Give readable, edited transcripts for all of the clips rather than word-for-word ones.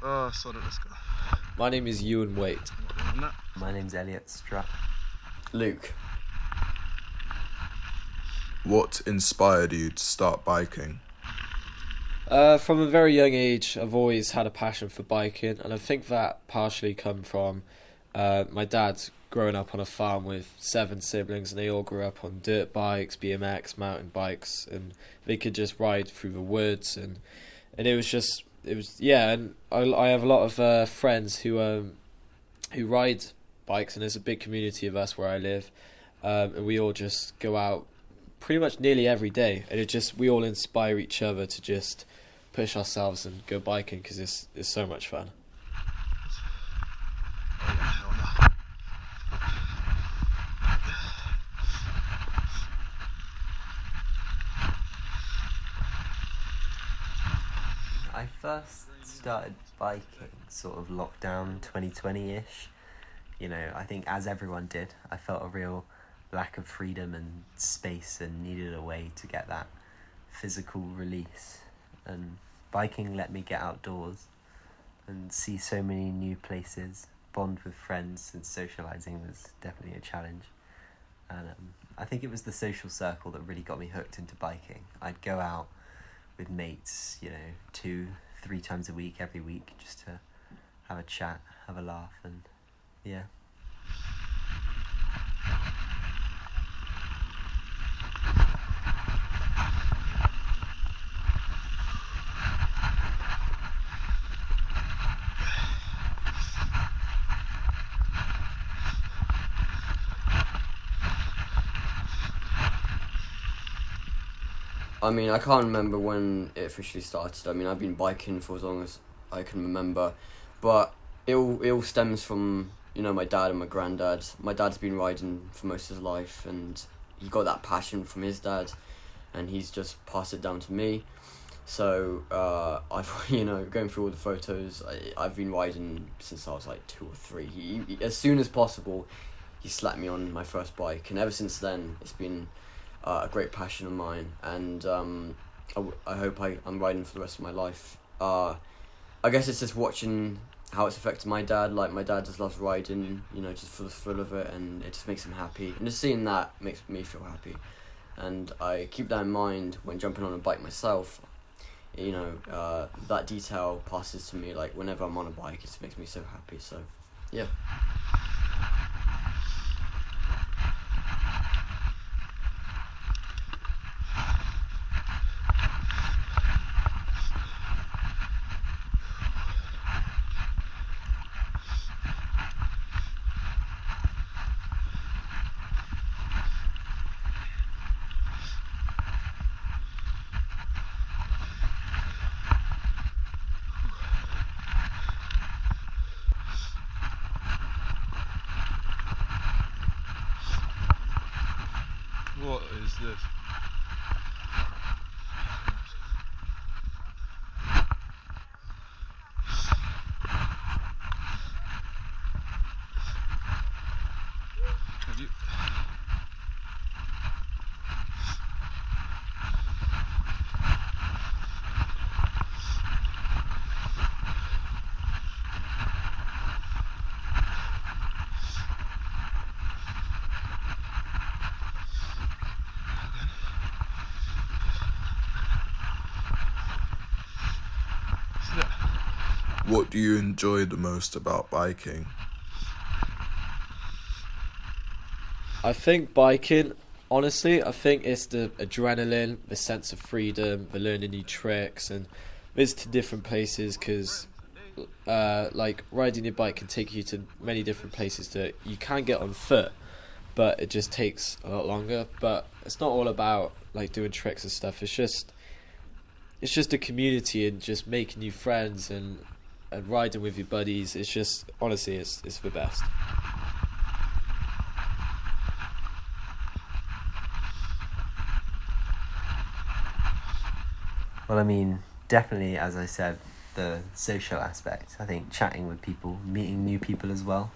Oh, sorry, let's go. My name is Ewan Waite. My name's Elliot Strutt. Luke. What inspired you to start biking? From a very young age, I've always had a passion for biking, and I think that partially come from my dad growing up on a farm with 7 siblings, and they all grew up on dirt bikes, BMX, mountain bikes, and they could just ride through the woods, and and I have a lot of friends who ride bikes, and there's a big community of us where I live, and we all just go out pretty much nearly every day, and we all inspire each other to just push ourselves and go biking because it's so much fun. I first started biking sort of lockdown 2020-ish. I think as everyone did, I felt a real lack of freedom and space and needed a way to get that physical release. And biking let me get outdoors and see so many new places, bond with friends, and socialising was definitely a challenge. And I think it was the social circle that really got me hooked into biking. I'd go out with mates, 2-3 times a week, every week, just to have a chat, have a laugh, and yeah. I mean, I can't remember when it officially started. I mean, I've been biking for as long as I can remember, but it all stems from, my dad and my granddad. My dad's been riding for most of his life, and he got that passion from his dad, and he's just passed it down to me. So, I've, going through all the photos, I've been riding since I was like 2 or 3. He as soon as possible, he slapped me on my first bike, and ever since then, it's been a great passion of mine, and I hope I'm riding for the rest of my life. I guess it's just watching how it's affected my dad. Like, my dad just loves riding, just for the thrill of it, and it just makes him happy. And just seeing that makes me feel happy. And I keep that in mind when jumping on a bike myself. That detail passes to me, like, whenever I'm on a bike, it just makes me so happy. So, yeah. What is this? Have you? What do you enjoy the most about biking? I think biking, honestly, I think it's the adrenaline, the sense of freedom, the learning new tricks, and visiting different places, because like riding your bike can take you to many different places that you can get on foot, but it just takes a lot longer. But it's not all about like doing tricks and stuff. It's just a community and just making new friends and riding with your buddies. It's just, honestly, it's the best. Well, I mean, definitely, as I said, the social aspect. I think chatting with people, meeting new people as well.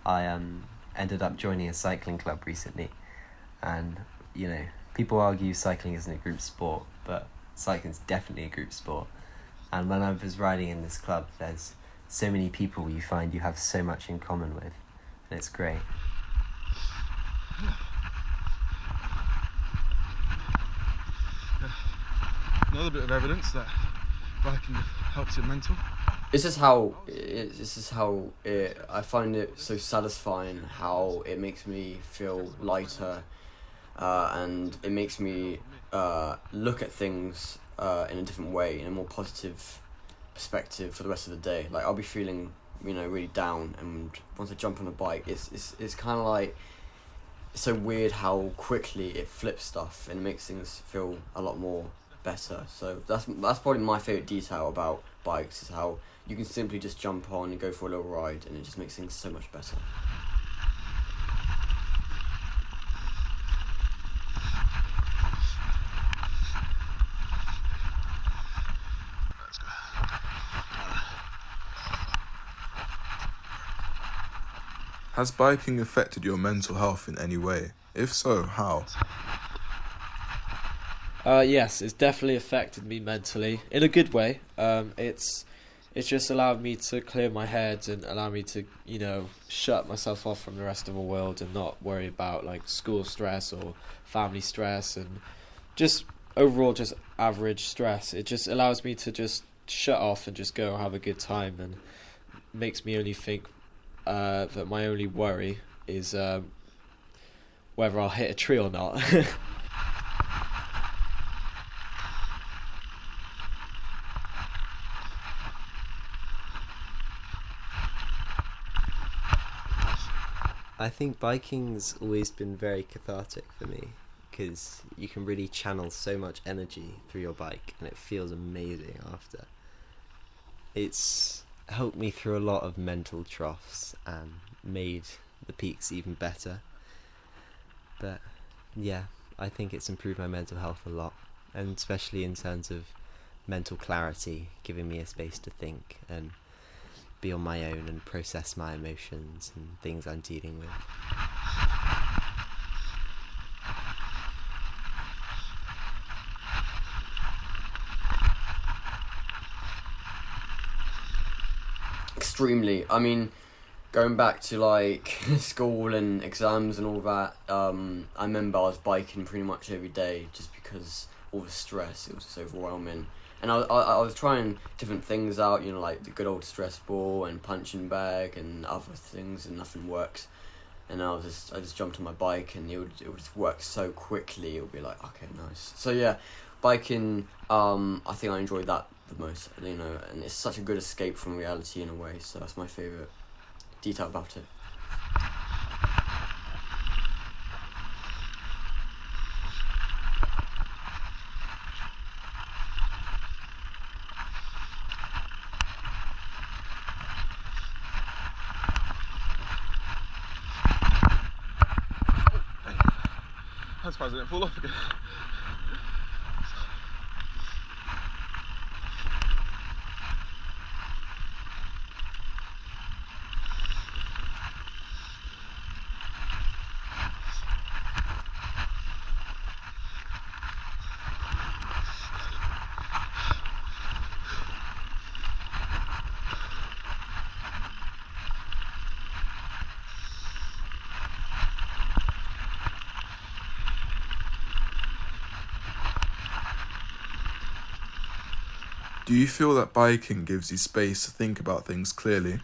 I ended up joining a cycling club recently, and people argue cycling isn't a group sport, but cycling's definitely a group sport. And when I was riding in this club, there's so many people you find you have so much in common with, and it's great. Another bit of evidence that biking helps your mental. This is how I find it so satisfying how it makes me feel lighter, and it makes me look at things in a different way, in a more positive perspective for the rest of the day. Like, I'll be feeling, really down, and once I jump on a bike, it's kind of like, it's so weird how quickly it flips stuff and makes things feel a lot more better. So that's probably my favourite detail about bikes, is how you can simply just jump on and go for a little ride, and it just makes things so much better. Let's go. Has biking affected your mental health in any way? If so, how? Yes, it's definitely affected me mentally in a good way. It's just allowed me to clear my head and allow me to, shut myself off from the rest of the world and not worry about like school stress or family stress and just overall just average stress. It just allows me to just shut off and just go have a good time, and makes me only think that my only worry is whether I'll hit a tree or not. I think biking's always been very cathartic for me, because you can really channel so much energy through your bike, and it feels amazing after. It's helped me through a lot of mental troughs and made the peaks even better. But yeah, I think it's improved my mental health a lot, and especially in terms of mental clarity, giving me a space to think and be on my own and process my emotions and things I'm dealing with. Extremely. I mean, going back to like school and exams and all that, I remember I was biking pretty much every day just because all the stress, it was just overwhelming. And I was trying different things out, like the good old stress ball and punching bag and other things, and nothing works. And I just jumped on my bike, and it would just work so quickly. It would be like, okay, nice. So yeah, biking, I think I enjoyed that the most, and it's such a good escape from reality in a way. So that's my favourite detail about it. I'm surprised I didn't fall off again. Do you feel that biking gives you space to think about things clearly?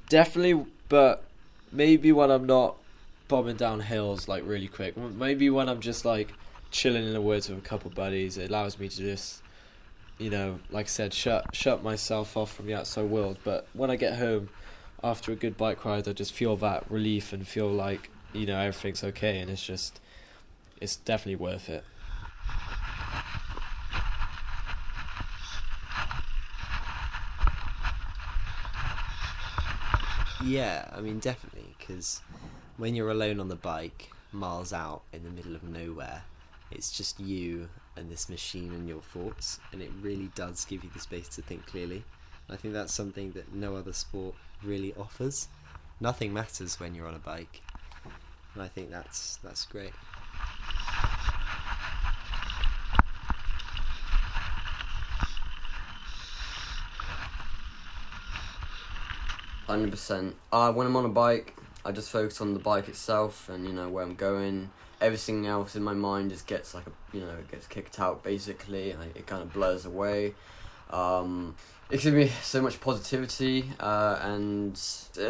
Definitely, but maybe when I'm not bombing down hills like really quick. Maybe when I'm just like chilling in the woods with a couple of buddies, it allows me to just, like I said, shut myself off from the outside world. But when I get home after a good bike ride, I just feel that relief and feel like, everything's okay, and it's definitely worth it. Yeah, I mean, definitely, because when you're alone on the bike, miles out in the middle of nowhere, it's just you and this machine and your thoughts, and it really does give you the space to think clearly. I think that's something that no other sport really offers. Nothing matters when you're on a bike, and I think that's great. 100%. When I'm on a bike, I just focus on the bike itself and, you know, where I'm going. Everything else in my mind just gets like it gets kicked out basically. It kind of blurs away. It gives me so much positivity, and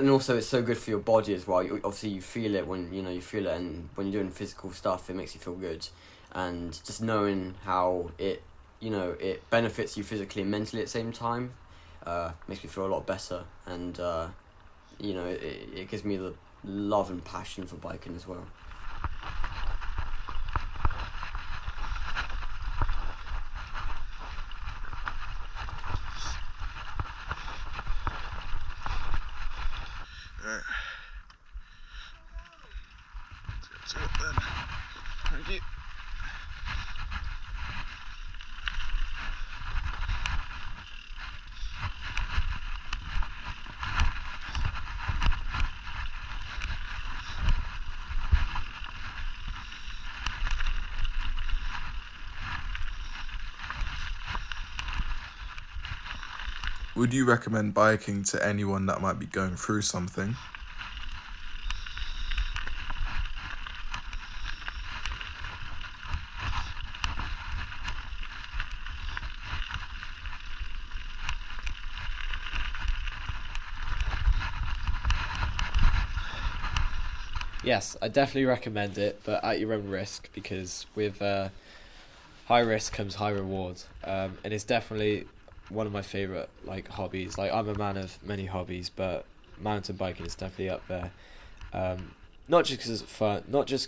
also it's so good for your body as well. Obviously you feel it when you feel it, and when you're doing physical stuff, it makes you feel good. And just knowing how it benefits you physically and mentally at the same time, makes me feel a lot better. And it gives me the love and passion for biking as well. Right. Let's get to it then. Thank you. Would you recommend biking to anyone that might be going through something? Yes, I definitely recommend it, but at your own risk, because with high risk comes high reward, and it's definitely one of my favourite hobbies. I'm a man of many hobbies, but mountain biking is definitely up there. Not just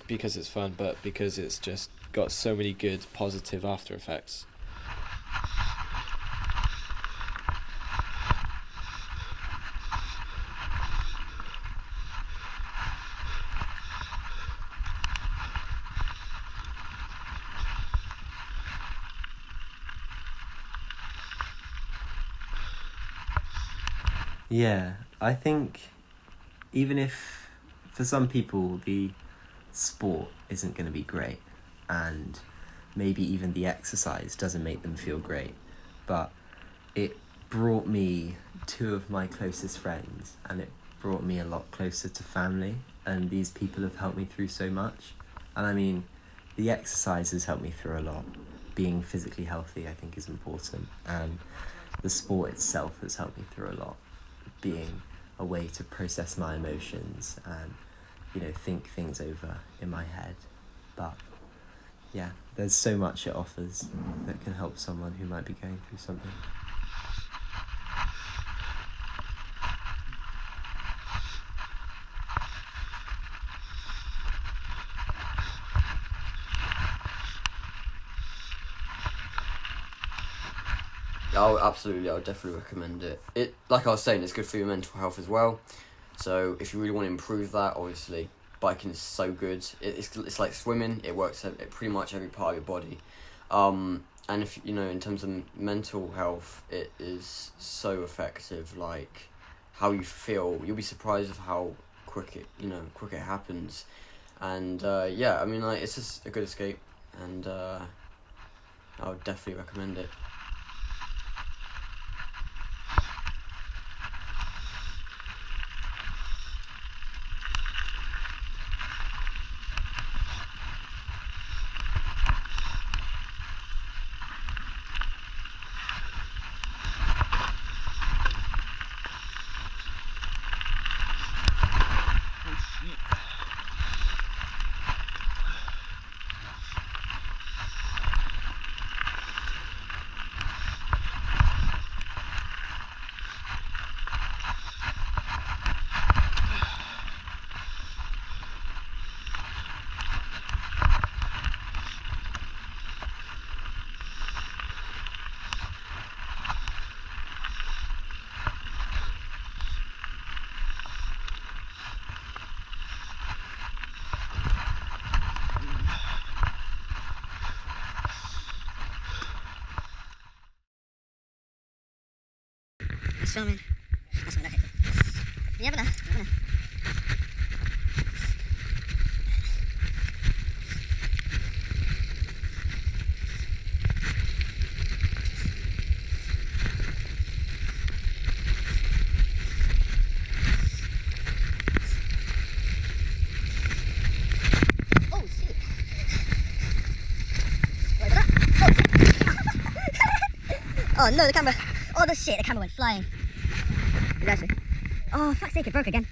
because it's fun, but because it's just got so many good positive after effects. Yeah, I think even if for some people the sport isn't going to be great, and maybe even the exercise doesn't make them feel great, but it brought me two of my closest friends, and it brought me a lot closer to family, and these people have helped me through so much. And I mean, the exercise has helped me through a lot. Being physically healthy, I think, is important, and the sport itself has helped me through a lot, being a way to process my emotions and think things over in my head. But yeah, there's so much it offers that can help someone who might be going through something. I would definitely recommend it. It, like I was saying, it's good for your mental health as well. So if you really want to improve that, obviously biking is so good. It's like swimming. It works at pretty much every part of your body. And if in terms of mental health, it is so effective. Like how you feel, you'll be surprised of how quick it happens. And it's just a good escape, and I would definitely recommend it. It's filming. That's what I hit. Yeah, but Oh no, the camera. Oh, the shit, the camera went flying. It's actually. Oh, fuck's sake, it broke again.